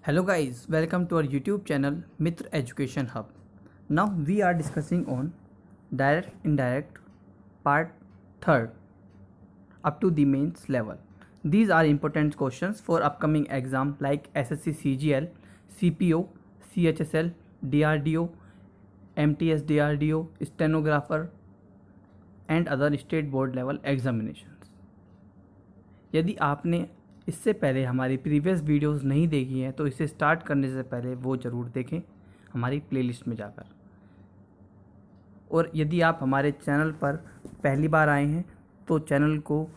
Hello guys, welcome to our YouTube channel Mitra Education Hub. Now we are discussing on direct indirect part 3rd up to the mains level. These are important questions for upcoming exam like SSC CGL, CPO, CHSL, DRDO, MTS DRDO, stenographer and other state board level examinations. यदि आपने इससे पहले हमारी previous videos नहीं देखी हैं तो इसे स्टार्ट करने से पहले वो ज़रूर देखें हमारी प्लेलिस्ट में जाकर। और यदि आप हमारे चैनल पर पहली बार आए हैं तो चैनल को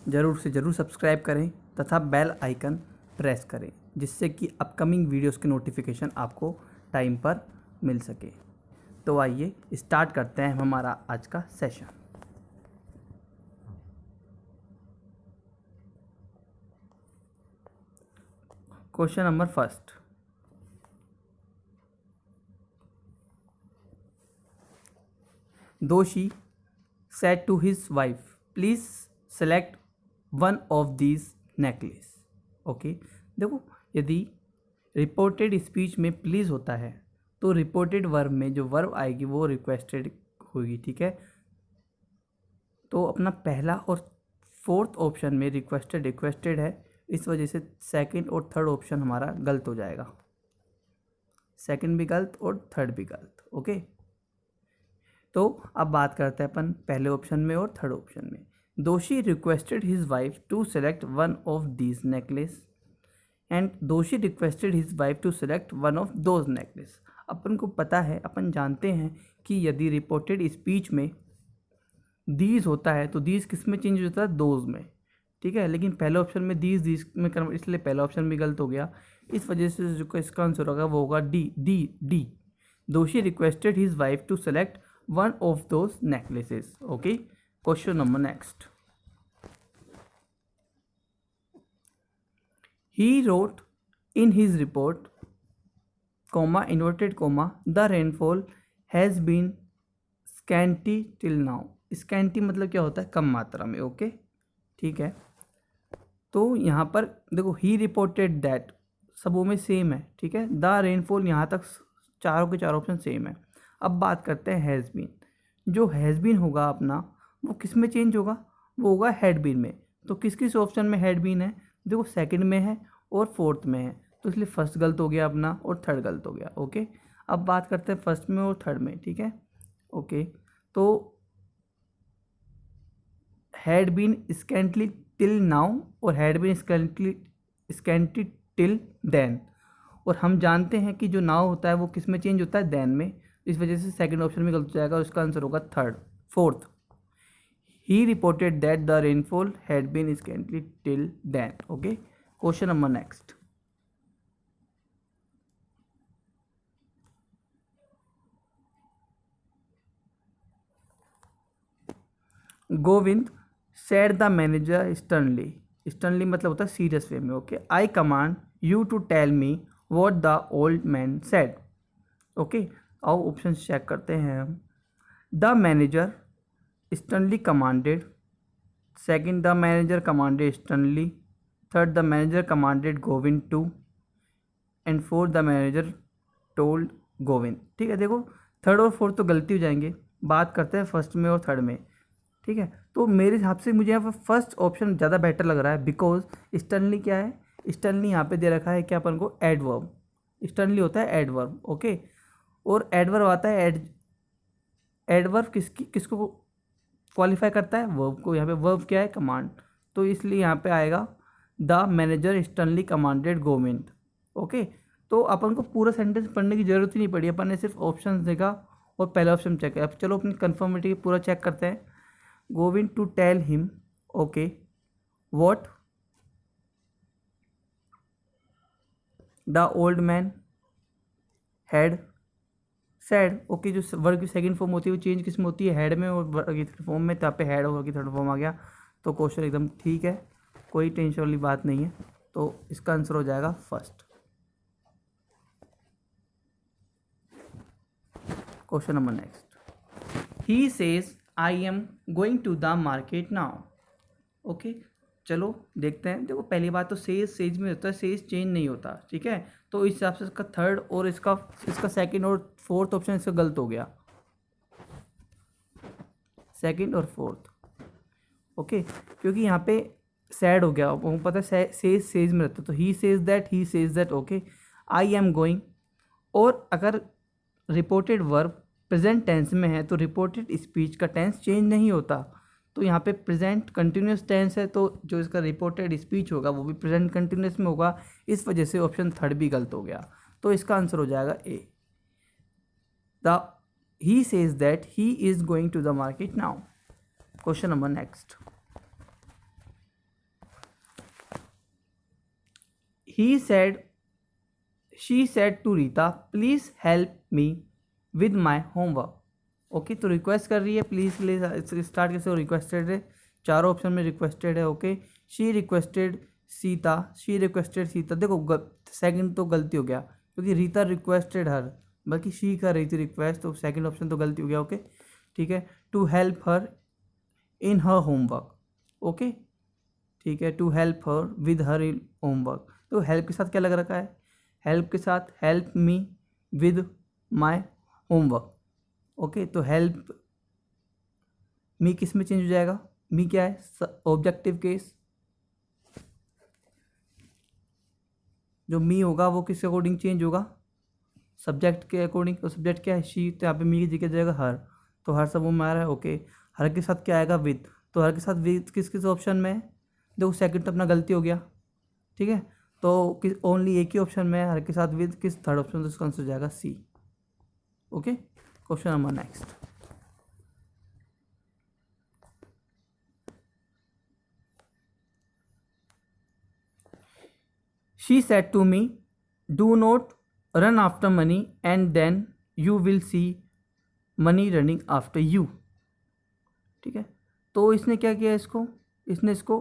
ज़रूर से ज़रूर सब्सक्राइब करें तथा बेल आइकन प्रेस करें जिससे कि अपकमिंग वीडियोस के नोटिफिकेशन आपको टाइम पर मिल सके। तो आइए स्टार्ट करते हैं हमारा आज का session. Question number first. Doshi said to his wife, "Please select one of these necklace." Okay देखो, यदि रिपोर्टेड स्पीच में प्लीज़ होता है तो रिपोर्टेड वर्ब में जो वर्ब आएगी वो रिक्वेस्टेड होगी। ठीक है, तो अपना पहला और फोर्थ ऑप्शन में रिक्वेस्टेड है, इस वजह से सेकंड और थर्ड ऑप्शन हमारा गलत हो जाएगा। सेकंड भी गलत और थर्ड भी गलत। ओके, तो अब बात करते हैं अपन पहले ऑप्शन में और थर्ड ऑप्शन में। Doshi requested his wife to select one of these necklace and Doshi requested his wife to select one of those necklace. अपन को पता है, अपन जानते हैं कि यदि रिपोर्टेड स्पीच में दीज होता है तो दीज किस में चेंज होता है? दोज में। ठीक है, लेकिन पहले ऑप्शन में दीज में कन्वर्ट, इसलिए पहला ऑप्शन भी गलत हो गया। इस वजह से जो इसका आंसर होगा वो होगा डी। दोषी requested his wife to select one of those necklaces. Okay, question number next. He wrote in his report comma inverted comma the rainfall has been scanty till now. Scanty मतलब क्या होता है? कम मात्रा में। ओके ठीक है, तो यहाँ पर देखो ही रिपोर्टेड दैट सबों में सेम है। ठीक है, द रेनफॉल यहाँ तक चारों के चार ऑप्शन सेम है। अब बात करते हैं हैज़ बीन। जो हैज़ बीन होगा अपना वो किस में चेंज होगा? वो होगा हैड बीन में। तो किस किस ऑप्शन में हैड बीन है? देखो सेकंड में है और फोर्थ में है, तो इसलिए फर्स्ट गलत हो गया अपना और थर्ड गलत हो गया। ओके, अब बात करते हैं फर्स्ट में और थर्ड में। ठीक है, ओके, तो had been scantly till now और had been scanty till then. और हम जानते हैं कि जो नाउ होता है वो किस में चेंज होता है? देन में। इस वजह से सेकंड ऑप्शन में गलत हो जाएगा और इसका आंसर होगा fourth. He reported that the rainfall had been scantly till then. Okay, question number next. Govind said the manager sternly मतलब होता है सीरियस वे में। Okay, I command you to tell me what the old man said. Okay, आओ option check करते हैं हम। The manager sternly commanded, second the manager commanded sternly, third the manager commanded Govind to, and fourth the manager told Govind. ठीक है, देखो third और fourth तो गलती हो जाएंगे। बात करते हैं फर्स्ट में और थर्ड में। ठीक है, तो मेरे हिसाब से मुझे यहाँ पर फर्स्ट ऑप्शन ज़्यादा बेटर लग रहा है, बिकॉज स्टर्नली क्या है? स्टर्नली यहाँ पे दे रखा है क्या अपन को? एडवर्ब। स्टर्नली होता है एडवर्ब। ओके, और एडवर्ब आता है एडवर्ब किसको क्वालिफाई करता है? वर्ब को। यहाँ पे वर्ब क्या है? कमांड। तो इसलिए यहाँ पे आएगा the manager sternly commanded Govind. Okay, तो अपन को पूरा सेंटेंस पढ़ने की जरूरत ही नहीं पड़ी, अपन ने सिर्फ ऑप्शन देखा और पहला ऑप्शन चेक किया। अब चलो अपनी कन्फर्मिटी पूरा चेक करते हैं। Govind to tell him, okay, what the old man had said. Okay, जो वर्ग की सेकंड फॉर्म होती है वो चेंज किस में होती है? हैड में। और वर्ग की थर्ड फॉर्म में, तो यहाँ पे हैड होगा कि थर्ड फॉर्म आ गया। तो क्वेश्चन एकदम ठीक है, कोई टेंशन वाली बात नहीं है। तो इसका आंसर हो जाएगा first. Question number next. He says I am going to the market now. Okay, चलो देखते हैं। देखो पहली बात तो सेज में होता है, सेज चेंज नहीं होता, ठीक है। तो इस हिसाब से इसका थर्ड और इसका सेकंड और फोर्थ ऑप्शन इसका गलत हो गया, सेकंड और फोर्थ। ओके, क्योंकि यहाँ पे सैड हो गया, वो पता है सेज में रहता है, तो ही says that. Okay, I am going. और अगर रिपोर्टेड वर्ब प्रेजेंट टेंस में है तो रिपोर्टेड स्पीच का टेंस चेंज नहीं होता। तो यहाँ पे प्रेजेंट कंटिन्यूस टेंस है, तो जो इसका रिपोर्टेड स्पीच होगा वो भी प्रेजेंट कंटिन्यूस में होगा। इस वजह से ऑप्शन थर्ड भी गलत हो गया। तो इसका आंसर हो जाएगा A, the he says that he is going to the market now. Question number next. She said to Rita please help me with my homework. Okay, तो रिक्वेस्ट कर रही है प्लीज के लिए, स्टार्ट कैसे हो, रिक्वेस्टेड है, चारों ऑप्शन में रिक्वेस्टेड है। Okay, she requested Sita. देखो सेकंड तो गलती हो गया, क्योंकि रीता रिक्वेस्टेड हर, बल्कि शी कर रही थी रिक्वेस्ट, तो सेकंड ऑप्शन तो गलती हो गया। ओके, ठीक है, to help her in her homework. Okay, ठीक है, to help her with her in homework. तो हेल्प के साथ क्या लग रखा है, हेल्प के साथ help me with my homework. Okay, तो हेल्प मी किस में चेंज हो जाएगा, मी क्या है, ऑब्जेक्टिव केस। जो मी होगा वो किसके अकॉर्डिंग चेंज होगा, सब्जेक्ट के अकॉर्डिंग। तो सब्जेक्ट क्या है, शी, तो यहाँ पे मी की जगह जाएगा हर, तो हर सब वो में आ रहा है। ओके, हर के साथ क्या आएगा, विद। तो हर के साथ विद किस किस ऑप्शन में है, देखो सेकंड तो अपना गलती हो गया, ठीक है। तो किस ओनली एक ही ऑप्शन में है, हर के साथ विद, किस थर्ड ऑप्शन, तो इसका आंसर हो जाएगा C. Okay, question number next. She said to me, do not run after money and then you will see money running after you। ठीक है, तो इसने क्या किया, इसने इसको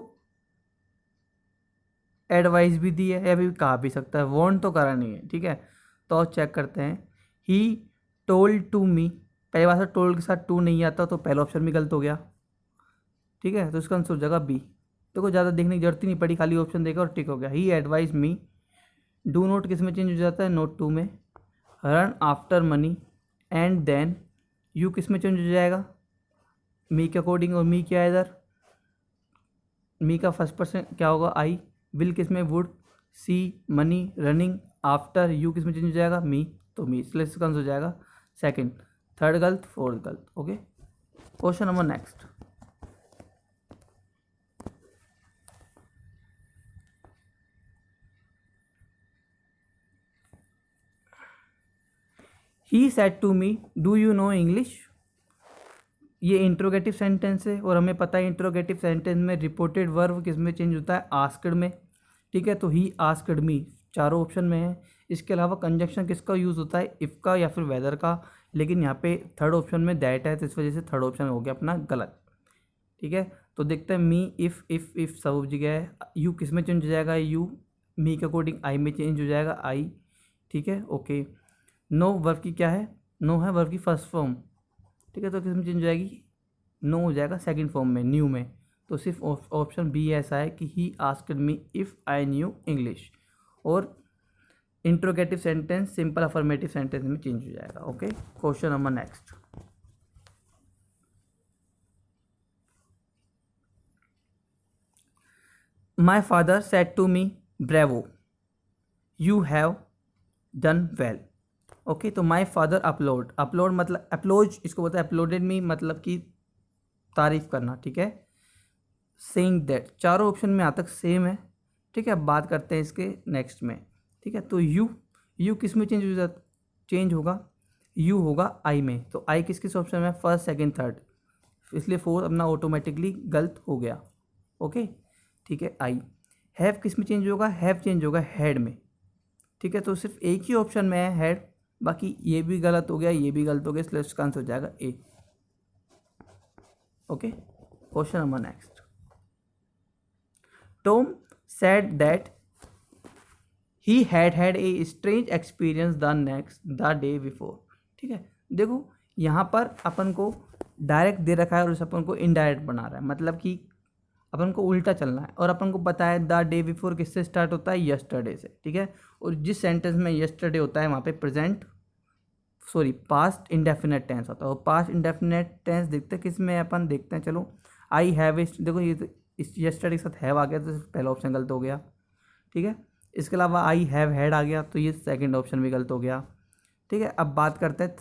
एडवाइस भी दी है, या भी कहा भी सकता है, वार्न तो करा नहीं है, ठीक है। तो चेक करते हैं, ही टोल्ड टू मी, पहली बार से टोल्ड के साथ टू नहीं आता, तो पहला ऑप्शन भी गलत हो गया, ठीक है। तो इसका आंसर हो जाएगा बी। देखो ज़्यादा देखने की जरूरत ही नहीं पड़ी, खाली ऑप्शन देखा और टिक हो गया। He advise me, do not किस में चेंज हो जाता है, नोट टू में। Run after money and then you किस में चेंज हो जाएगा, मी के अकॉर्डिंग। और मी क्या है इधर, मी का फर्स्ट पर्सन क्या होगा, आई। विल किस में, would. See money, running after you किस में चेंज हो जाएगा, मी। तो मी, इसलिए इसका आंसर हो जाएगा सेकंड। थर्ड गलत, फोर्थ गलत। Okay, question number next. He said to me, do you know English. ये इंट्रोगेटिव सेंटेंस है, और हमें पता है इंट्रोगेटिव सेंटेंस में रिपोर्टेड वर्ब किस में चेंज होता है, आस्क्ड में, ठीक है। तो ही आस्क्ड मी चारों ऑप्शन में है। इसके अलावा कंजक्शन किसका यूज़ होता है, इफ़ का या फिर वेदर का, लेकिन यहाँ पे थर्ड ऑप्शन में दैट है, तो इस वजह से थर्ड ऑप्शन हो गया अपना गलत, ठीक है। तो देखते हैं, मी, इफ़ सब जगह है। यू किस में चेंज हो जाएगा, यू, मी के अकॉर्डिंग आई में चेंज हो जाएगा, आई, ठीक है। ओके, नो वर्ब की क्या है, नो है वर्ब की फर्स्ट फॉर्म, ठीक है। तो किस में चेंज हो जाएगी, नो हो जाएगा सेकंड फॉर्म में, न्यू में। तो सिर्फ ऑप्शन बी ऐसा है कि he asked me if I knew English. और interrogative sentence simple affirmative sentence में चेंज हो जाएगा। Okay, question number next. My father said to me, bravo, you have done well. Okay, तो माई फादर अपलोड मतलब applauds, इसको बोलते हैं uploaded मी, मतलब कि तारीफ करना, ठीक है। सेइंग दैट, चारों ऑप्शन में यहाँ तक सेम है, ठीक है। अब बात करते हैं इसके नेक्स्ट में, ठीक है। तो यू किस में चेंज होगा, यू होगा आई में। तो आई किस किस ऑप्शन में, फर्स्ट सेकंड थर्ड, इसलिए फोर्थ अपना ऑटोमेटिकली गलत हो गया। ओके, ठीक है। आई हैव किस में चेंज होगा, हैव चेंज होगा हेड में, ठीक है। तो सिर्फ एक ही ऑप्शन में है हेड, बाकी ये भी गलत हो गया, ये भी गलत हो गया, इसलिए इसका आंसर हो जाएगा A. Okay, question number next. Tom said that he had a strange experience the day before, ठीक है। देखो यहाँ पर अपन को डायरेक्ट दे रखा है और इस अपन को इनडायरेक्ट बना रहा है, मतलब कि अपन को उल्टा चलना है। और अपन को पता है द डे बिफोर किससे स्टार्ट होता है, यस्टरडे से, ठीक है। और जिस सेंटेंस में यस्टरडे होता है वहाँ पे पास्ट इंडेफिनेट टेंस होता है। और पास्ट इंडेफिनेट टेंस देखते हैं किस में, अपन देखते हैं, चलो आई हैव, देखो ये तो इस यस्टरडे के साथ हैव आ गया तो पहला ऑप्शन गलत हो गया, ठीक है। इसके अलावा आई हैव हैड आ गया तो ये सेकंड ऑप्शन भी गलत हो गया, ठीक है। अब बात करते हैं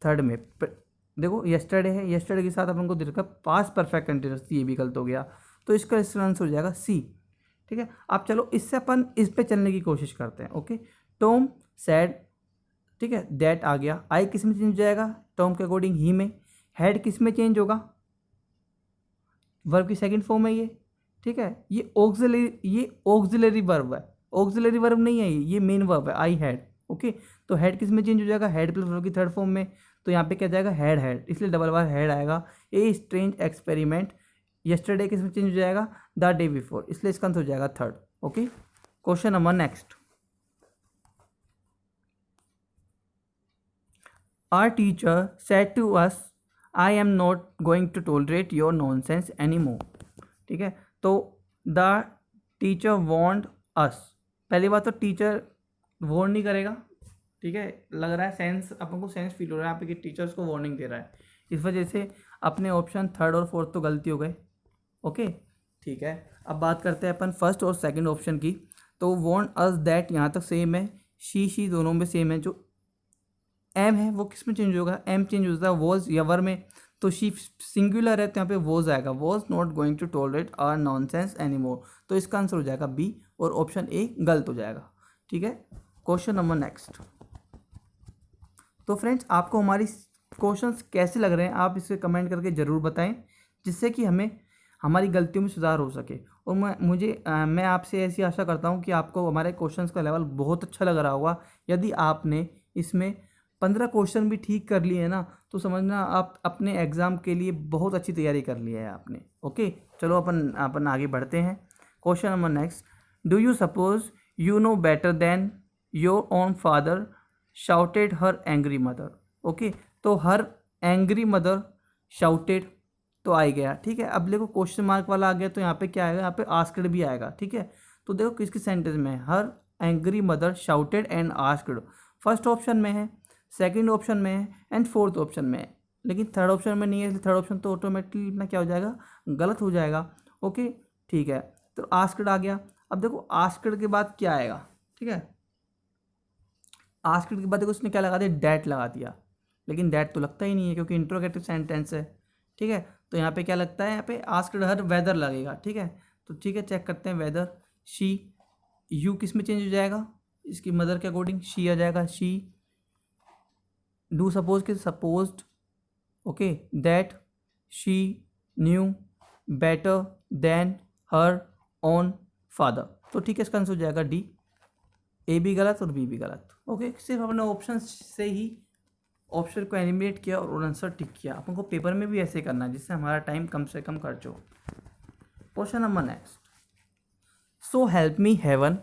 थर्ड में, देखो यस्टरडे है, यस्टरडे के साथ अपन को देखा पास्ट परफेक्ट कंटिन्यूअस, ये भी गलत हो गया, तो इसका आंसर हो जाएगा सी, ठीक है। अब चलो इससे अपन इस पे चलने की कोशिश करते हैं, ओके। टॉम सैड, ठीक है, दैट आ गया। आई किस में चेंज हो जाएगा, टॉम के अकॉर्डिंग ही में। हैड किस में चेंज होगा, वर्ब की सेकंड फॉर्म है ये, ठीक है। ये ऑक्सिलरी वर्ब है, ऑक्सिलरी वर्ब नहीं है ये मेन वर्ब है, आई हैड, ओके। तो हेड किस में चेंज हो जाएगा, हेड प्लस वर्ब की थर्ड फॉर्म में, तो यहाँ पे क्या जाएगा हैड हैड, इसलिए डबल बार हैड आएगा। ए स्ट्रेंज एक्सपेरिमेंट, यस्टरडे किस में चेंज हो जाएगा, द डे बिफोर, इसलिए इसका आंसर हो जाएगा third, okay. Question number next, our teacher said to us I am not going to tolerate your nonsense any more, ठीक है। तो द टीचर वॉन्ड अस, पहली बात तो टीचर वॉर्न नहीं करेगा, ठीक है। लग रहा है सेंस, अपन को सेंस फील हो रहा है यहाँ पे कि टीचर्स को वार्निंग दे रहा है, इस वजह से अपने ऑप्शन थर्ड और फोर्थ तो गलती हो गए, ओके, ठीक है। अब बात करते हैं अपन फर्स्ट और सेकंड ऑप्शन की। तो वॉन्ट अस दैट यहाँ तक सेम है, शी दोनों में सेम है। जो एम है वो किस में चेंज होगा, एम चेंज होता है वॉज या वर में, तो शी सिंगुलर है तो यहाँ पे वॉज आएगा, was not going to tolerate our nonsense any more, तो इसका आंसर हो जाएगा बी और ऑप्शन ए गलत हो जाएगा, ठीक है। Question number next. तो फ्रेंड्स आपको हमारी क्वेश्चंस कैसे लग रहे हैं आप इसे कमेंट करके ज़रूर बताएं, जिससे कि हमें हमारी गलतियों में सुधार हो सके। और मैं आपसे ऐसी आशा करता हूं कि आपको हमारे क्वेश्चंस का लेवल बहुत अच्छा लग रहा होगा। यदि आपने इसमें 15 क्वेश्चन भी ठीक कर लिए हैं ना, तो समझना आप अपने एग्ज़ाम के लिए बहुत अच्छी तैयारी कर ली है आपने, ओके। चलो अपन आगे बढ़ते हैं। Question number next, do you suppose you know better than your own father shouted her angry mother, okay. तो हर एंग्री मदर शाउटेड तो आ गया, ठीक है। अब देखो क्वेश्चन मार्क वाला आ गया तो यहाँ पे क्या आएगा, यहाँ पे आस्क्ड भी आएगा, ठीक है। तो देखो किसके सेंटेंस में है, her angry mother shouted and asked, first option में है, सेकंड ऑप्शन में है एंड फोर्थ ऑप्शन में है, लेकिन थर्ड ऑप्शन में नहीं है, थर्ड ऑप्शन तो ऑटोमेटिकली अपना क्या हो जाएगा, गलत हो जाएगा, ओके, ठीक है। तो आस्क्ड आ गया। अब देखो आस्क्ड के बाद क्या आएगा, ठीक है। आस्क्ड के बाद देखो उसने क्या लगा दिया, डैट लगा दिया, लेकिन डैट तो लगता ही नहीं है क्योंकि इंट्रोगेटिव सेंटेंस है, ठीक है। तो यहाँ पे क्या लगता है, यहाँ पे आस्क्ड हर वेदर लगेगा, ठीक है। तो ठीक है, चेक करते हैं वेदर, शी, यू किस में चेंज हो जाएगा, इसकी मदर के अकॉर्डिंग शी आ जाएगा, शी। डू सपोज के supposed, okay, that she knew better than her own father, तो ठीक है, इसका आंसर हो जाएगा डी। ए भी गलत और बी भी गलत, ओके। सिर्फ हमने ऑप्शन से ही ऑप्शन को एलिमिनेट किया और आंसर टिक किया। अपन को पेपर में भी ऐसे करना है जिससे हमारा टाइम कम से कम खर्च हो। Question number next, so help me heaven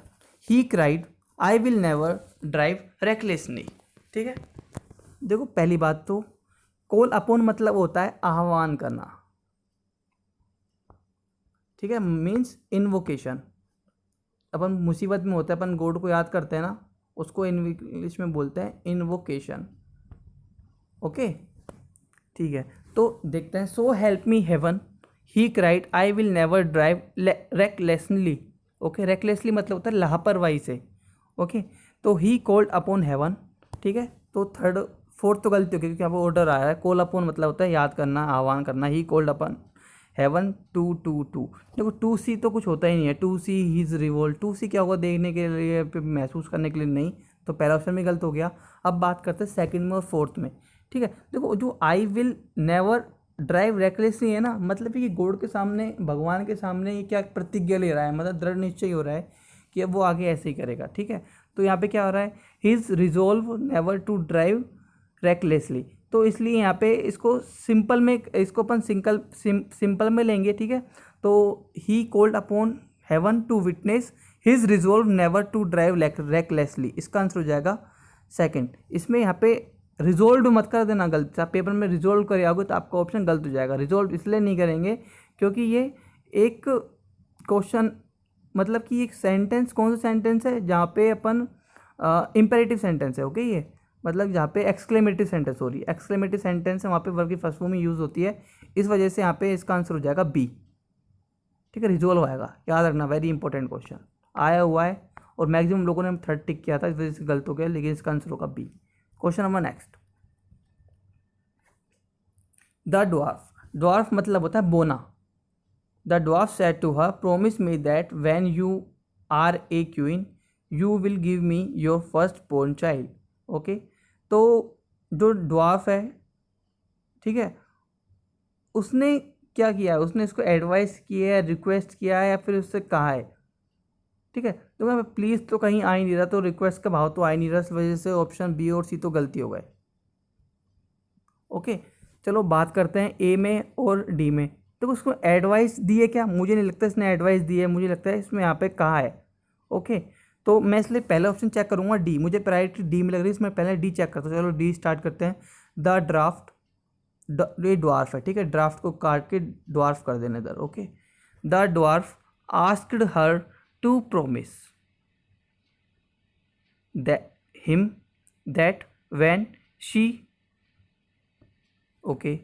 he cried I will never drive recklessly, ठीक है। देखो पहली बात तो कॉल अपॉन मतलब होता है आह्वान करना, ठीक है, मीन्स इन्वोकेशन। अपन मुसीबत में होता है, अपन गॉड को याद करते हैं ना, उसको इंग्लिश में बोलते हैं इन्वोकेशन, ओके, ठीक है। तो देखते हैं, so help me heaven he cried I will never drive recklessly, okay. Recklessly मतलब होता है लापरवाही से, ओके। तो ही कॉल्ड अपॉन हेवन, ठीक है। तो फोर्थ तो गलती होगी क्योंकि यहाँ पर ऑर्डर आया है, कॉल अपॉन मतलब होता है याद करना, आह्वान करना, he called upon heaven to देखो टू सी तो कुछ होता ही नहीं है, to see his revolt, to see क्या होगा, देखने के लिए, महसूस करने के लिए नहीं, तो पहला ऑप्शन भी गलत हो गया। अब बात करते हैं सेकंड में और फोर्थ में, ठीक है। देखो जो I will never drive recklessly है ना, मतलब कि गॉड के सामने, भगवान के सामने ये क्या प्रतिज्ञा ले रहा है, मतलब दृढ़ निश्चय हो रहा है कि अब वो आगे ऐसे ही करेगा, ठीक है। तो यहाँ पे क्या हो रहा है, his resolve never to drive recklessly, तो इसलिए यहाँ पे इसको सिंपल में, इसको अपन सिंपल में लेंगे, ठीक है। तो he called upon heaven to witness his resolve never to drive recklessly, इसका आंसर हो जाएगा सेकंड। इसमें यहाँ पे रिजोल्व मत कर देना गलत, आप पेपर में रिजोल्व कर आओगे तो आपका ऑप्शन गलत हो जाएगा। रिजोल्व इसलिए नहीं करेंगे क्योंकि ये एक क्वेश्चन मतलब कि एक सेंटेंस, कौन सा सेंटेंस है जहाँ पे अपन इम्पेरेटिव सेंटेंस है, ओके, ये मतलब जहाँ पे एक्सक्लेमेटिव सेंटेंस हो रही है, एक्सक्लेमेटिव सेंटेंस है वहाँ पे वर्ब की फर्स्ट फॉर्म में यूज़ होती है, इस वजह से यहाँ पे इसका आंसर हो जाएगा बी। ठीक है, रिजोल्व आएगा, याद रखना, वेरी इंपॉर्टेंट क्वेश्चन आया हुआ है और मैक्सिमम लोगों ने थर्ड टिक किया था, इस वजह से गलत हो गया, लेकिन इसका आंसर होगा B. Question number next, the dwarf, dwarf मतलब होता है बोना। The dwarf said to her, promise me that when you are a queen you will give me your first born child. Okay, तो जो ड्वार्फ है, ठीक है, उसने क्या किया है, उसने इसको एडवाइस किया है, रिक्वेस्ट किया है, या फिर उससे कहा है। ठीक है, तो मैं प्लीज़ तो कहीं आ ही नहीं रहा, तो रिक्वेस्ट का भाव तो आ ही नहीं रहा, इस वजह से ऑप्शन बी और सी तो गलती हो गए। ओके, चलो बात करते हैं ए में और डी में। तो उसको एडवाइस दी है क्या, मुझे नहीं लगता इसने एडवाइस दी है, मुझे लगता है इसमें यहाँ पे कहा है। ओके, तो मैं इसलिए पहला ऑप्शन चेक करूँगा डी, मुझे प्रायोरिटी डी में लग रही है, इसमें पहले डी चेक करता हूँ। चलो डी स्टार्ट करते हैं। द ड्राफ्ट, ये ड्वार्फ है, ठीक है, ड्राफ्ट को काट के ड्वार्फ कर देने इधर। Okay, the dwarf asked her to promise him that when she, okay,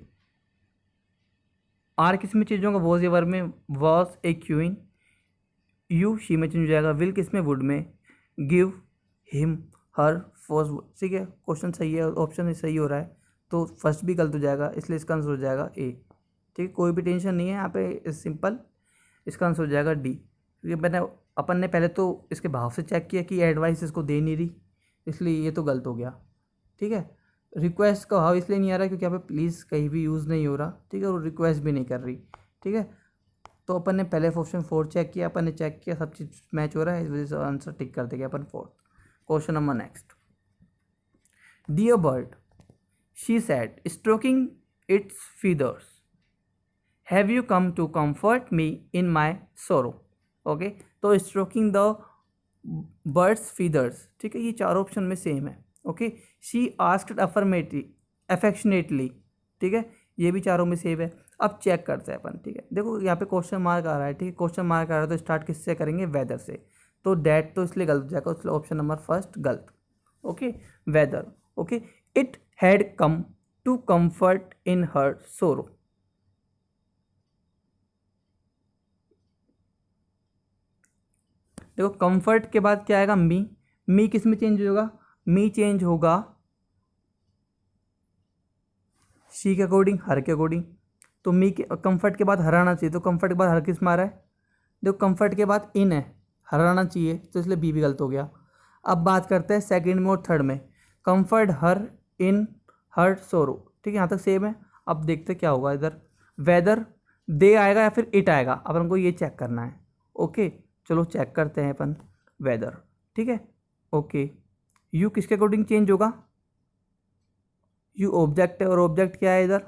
are किस में चेंज होगा, वॉज या वर्ब में, was a queen, you she में चेंज हो जाएगा, विल किस में, वुड में, गिव हिम हर फॉर, ठीक है, क्वेश्चन सही है, ऑप्शन सही हो रहा है, तो फर्स्ट भी गलत हो जाएगा, इसलिए इसका आंसर हो जाएगा ए। ठीक है, कोई भी टेंशन नहीं है यहाँ पे, सिंपल, इसका आंसर हो जाएगा डी, क्योंकि मैंने अपन ने पहले तो इसके भाव से चेक किया कि एडवाइस इसको दे नहीं रही, इसलिए ये तो गलत हो गया। ठीक है, रिक्वेस्ट का भाव इसलिए नहीं आ रहा क्योंकि यहाँ पे प्लीज़ कहीं भी यूज़ नहीं हो रहा, ठीक है, और रिक्वेस्ट भी नहीं कर रही। ठीक है, तो अपन ने पहले ऑप्शन 4 चेक किया, अपन ने चेक किया सब चीज़ मैच हो रहा है, इस वजह से आंसर टिक कर देंगे अपन 4। Question number next, dear bird, she said stroking its feathers, have you come to comfort me in my sorrow. Okay, तो स्ट्रोकिंग द बर्ड्स फीदर्स, ठीक है, ये चार ऑप्शन में सेम है। ओके, शी आस्क्ड अफेक्शनेटली, ठीक है, ये भी चारों में सेम है। अब चेक करते हैं अपन, ठीक है, देखो यहाँ पे क्वेश्चन मार्क आ रहा है, ठीक है, क्वेश्चन मार्क आ रहा है तो स्टार्ट किससे करेंगे, वेदर से, तो दैट तो इसलिए गलत हो जाएगा, इसलिए ऑप्शन नंबर फर्स्ट गलत। Okay, whether, okay, it had come to comfort in her sorrow, देखो कंफर्ट के बाद क्या आएगा, मी किस में चेंज होगा, मी चेंज होगा शी के अकॉर्डिंग, हर के अकॉर्डिंग, तो मी के कंफर्ट के बाद हर आना चाहिए, तो कंफर्ट के बाद हर किस में आ रहा है, देखो कंफर्ट के बाद इन है, हर आना चाहिए, तो इसलिए बी भी गलत हो गया। अब बात करते हैं सेकंड में और थर्ड में, कंफर्ट हर इन हर सोरो, ठीक है, यहाँ तक सेम है। अब देखते क्या होगा इधर, वेदर दे आएगा या फिर इट आएगा, अब हमको ये चेक करना है। ओके, चलो चेक करते हैं अपन वेदर, ठीक है। ओके, यू किसके अकॉर्डिंग चेंज होगा, यू ऑब्जेक्ट है और ऑब्जेक्ट क्या है इधर,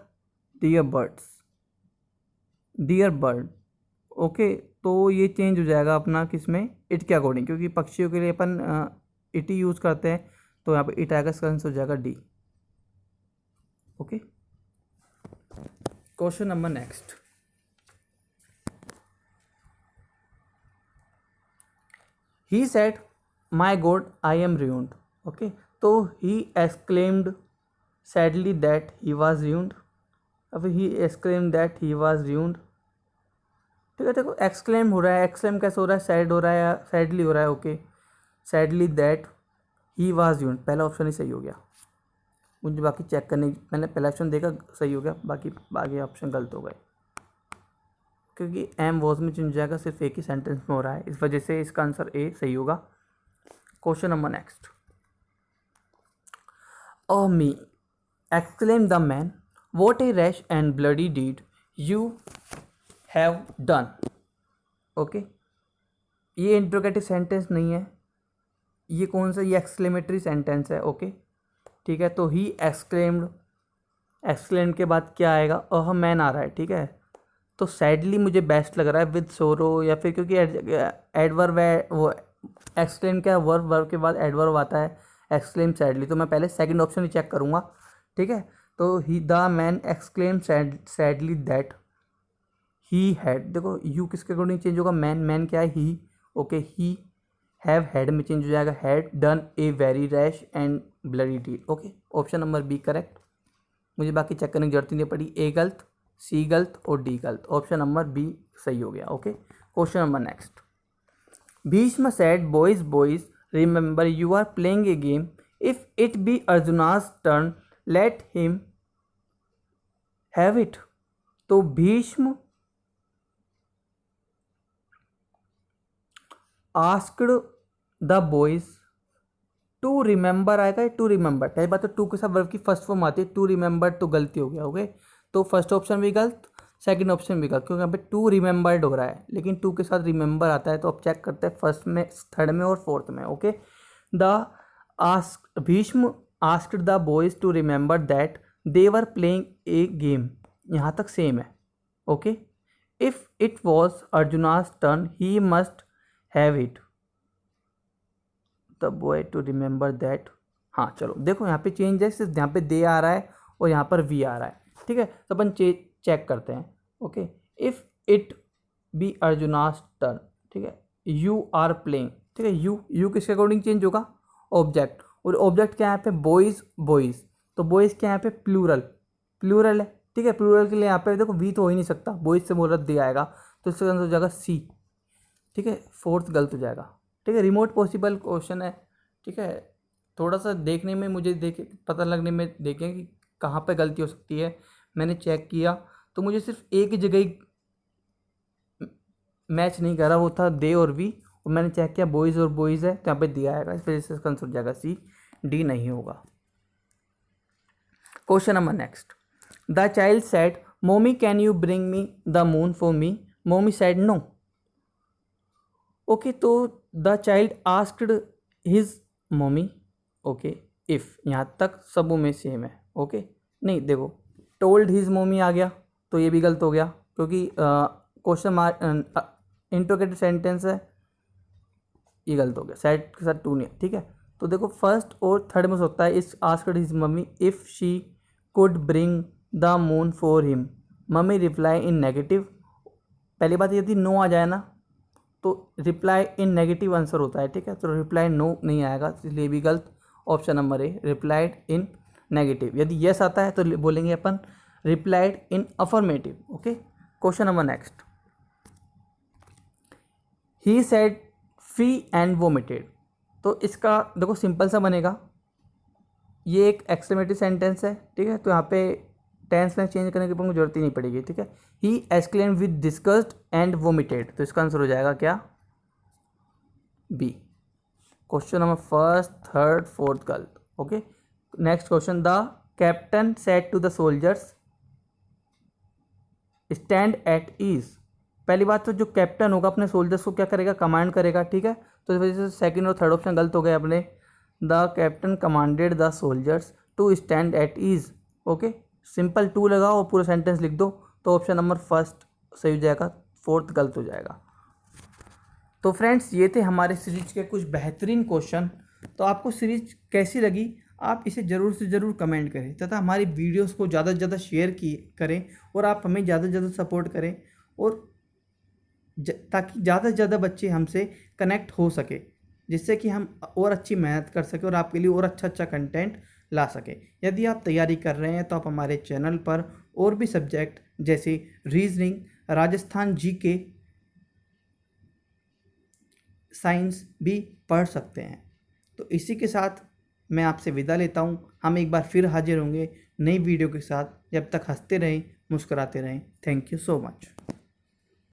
dear birds, dear bird. Okay, तो ये चेंज हो जाएगा अपना किस में, इट के अकॉर्डिंग, क्योंकि पक्षियों के लिए अपन इट ही यूज़ करते हैं, तो यहाँ पे इट आएगा, इसका आंसर हो जाएगा D. Okay, question number next, he said my God I am ruined। Okay, तो ही exclaimed sadly that he was ruined, अब ही exclaimed that he was ruined। ठीक है, देखो एक्सक्लेम हो रहा है, एक्सक्लेम कैसे हो रहा है, सैड हो रहा है या सैडली हो रहा है। Okay, sadly that he was ruined, पहला ऑप्शन ही सही हो गया, मुझे बाकी चेक करने, मैंने पहला ऑप्शन देखा सही हो गया, बाकी ऑप्शन गलत हो गए, क्योंकि एम वॉज में चेंज जाएगा, सिर्फ एक ही सेंटेंस में हो रहा है, इस वजह से इसका आंसर ए सही होगा। Question number next, O me exclaim the man, what a rash and bloody deed you have done. Okay, ये इंट्रोगेटिव सेंटेंस नहीं है, ये कौन सा, ये एक्सक्लेमेटरी सेंटेंस है। ओके, ठीक है, तो ही एक्सक्लेम्ड, एक्सक्लेम के बाद क्या आएगा, अह मैन आ रहा है, ठीक है, तो सैडली मुझे बेस्ट लग रहा है विद सोरो, या फिर क्योंकि एडवर्ब है, वो एक्सक्लेम क्या वर्ब के बाद एडवर्ब आता है, एक्सक्लेम सैडली, तो मैं पहले सेकंड ऑप्शन ही चेक करूँगा। ठीक है, तो he the man exclaim sadly that he had, देखो यू किसके अकॉर्डिंग चेंज होगा, मैन, मैन क्या है, he, okay, he have had में चेंज हो जाएगा, had done a very rash and bloody deed, okay, option number B correct. मुझे बाकी चेक करने की जरूरत ही नहीं पड़ी, ए गलत, सी गलत और डी गलत, ऑप्शन नंबर बी सही हो गया, okay. Question number next, Bhishma said boys boys remember you are playing a game, if it be Arjuna's turn let him have it. तो Bhishma asked the boys to remember, आएगा टू रिमेंबर, पहली बात तो to के साथ वर्ब की फर्स्ट फॉर्म आती है, टू रिमेंबर तो गलती हो गया, ओके। तो फर्स्ट ऑप्शन भी गलत, सेकंड ऑप्शन भी गलत, क्योंकि यहाँ पे टू रिमेंबर्ड हो रहा है, लेकिन टू के साथ रिमेंबर आता है, तो अब चेक करते हैं फर्स्ट में, थर्ड में और फोर्थ में, okay. The ask Bhishma asked the boys to remember that they were playing a game, यहाँ तक सेम है, okay. If it was Arjuna's turn he must have it the boy to remember that. हाँ चलो देखो यहाँ पे चेंज है, सिर्फ यहाँ पे दे आ रहा है और यहाँ पर वी आ रहा है, ठीक है। तो अपन चेक करते हैं, okay. If it be Arjuna's turn, ठीक है, यू आर प्लेइंग, ठीक है, यू किसके अकॉर्डिंग चेंज होगा, ऑब्जेक्ट, और ऑब्जेक्ट क्या है यहाँ पे, बॉयज़ बॉयज़, तो बॉयज़ क्या है यहाँ पे, प्लूरल है, ठीक है। प्लूरल के लिए यहाँ पे देखो वी तो हो ही नहीं सकता, बॉयज़ से बोल रहा दे आएगा, तो इसका आंसर हो जाएगा सी, ठीक है। फोर्थ गलत हो जाएगा, ठीक है। रिमोट पॉसिबल क्वेश्चन है, ठीक है। थोड़ा सा देखने में मुझे पता लगने में देखें कि कहाँ पे गलती हो सकती है। मैंने चेक किया तो मुझे सिर्फ एक ही जगह ही मैच नहीं कर रहा, वो था दे और वी, और मैंने चेक किया बॉयज़ और बॉयज़ है, तो यहाँ पे दिया आएगा, इस वजह से इसका आंसर हो जाएगा सी, डी नहीं होगा। Question number next, the child said mommy can you bring me the moon for me, mommy said no, okay. तो the child asked his mummy, okay, if, यहाँ तक सबों में सेम है, ओके। नहीं देखो टोल्ड हिज मम्मी आ गया तो ये भी गलत हो गया, क्योंकि क्वेश्चन मार्क इंट्रोगेटिव सेंटेंस है, ये गलत हो गया, सेड के साथ टू नहीं, ठीक है। तो देखो फर्स्ट और थर्ड में होता है, इस asked his mummy if she could bring the moon for him, mummy reply in negative, पहली बात यदि नो आ जाए ना तो रिप्लाई इन नेगेटिव आंसर होता है, ठीक है। तो रिप्लाई नो नहीं आएगा, इसलिए भी गलत, option number A replied in negative. यदि यस आता है तो बोलेंगे अपन replied in affirmative, okay. Question number next, he said fie and vomited, तो इसका देखो सिंपल सा बनेगा, ये एक एक्सक्लेमेटिव सेंटेंस है, ठीक है। तो यहाँ पे टेंस में चेंज करने की अपन को जरूरत ही नहीं पड़ेगी, ठीक है। He exclaim with disgust and vomited, तो इसका आंसर हो जाएगा क्या, B. Question number first, third, fourth गलत, okay. Next question, the captain said to the soldiers stand at ease, पहली बात तो जो कैप्टन होगा अपने सोल्जर्स को क्या करेगा, कमांड करेगा, ठीक है। तो इस वजह से सेकंड और थर्ड ऑप्शन गलत हो गए अपने, the captain commanded the soldiers to stand at ease, okay. Simple to लगाओ और पूरा सेंटेंस लिख दो, तो ऑप्शन नंबर फर्स्ट सही हो जाएगा, फोर्थ गलत हो जाएगा। तो फ्रेंड्स ये थे हमारे सीरीज के कुछ बेहतरीन क्वेश्चन। तो आपको सीरीज कैसी लगी, आप इसे ज़रूर से ज़रूर कमेंट करें, तथा हमारी वीडियोस को ज़्यादा से ज़्यादा शेयर करें, और आप हमें ज़्यादा से ज़्यादा सपोर्ट करें, और ताकि ज़्यादा से ज़्यादा बच्चे हमसे कनेक्ट हो सके, जिससे कि हम और अच्छी मेहनत कर सकें और आपके लिए और अच्छा कंटेंट ला सके। यदि आप तैयारी कर रहे हैं तो आप हमारे चैनल पर और भी सब्जेक्ट जैसे रीजनिंग, राजस्थान जीके, साइंस भी पढ़ सकते हैं। तो इसी के साथ मैं आपसे विदा लेता हूँ, हम एक बार फिर हाजिर होंगे नई वीडियो के साथ। जब तक हंसते रहें, मुस्कुराते रहें। Thank you so much.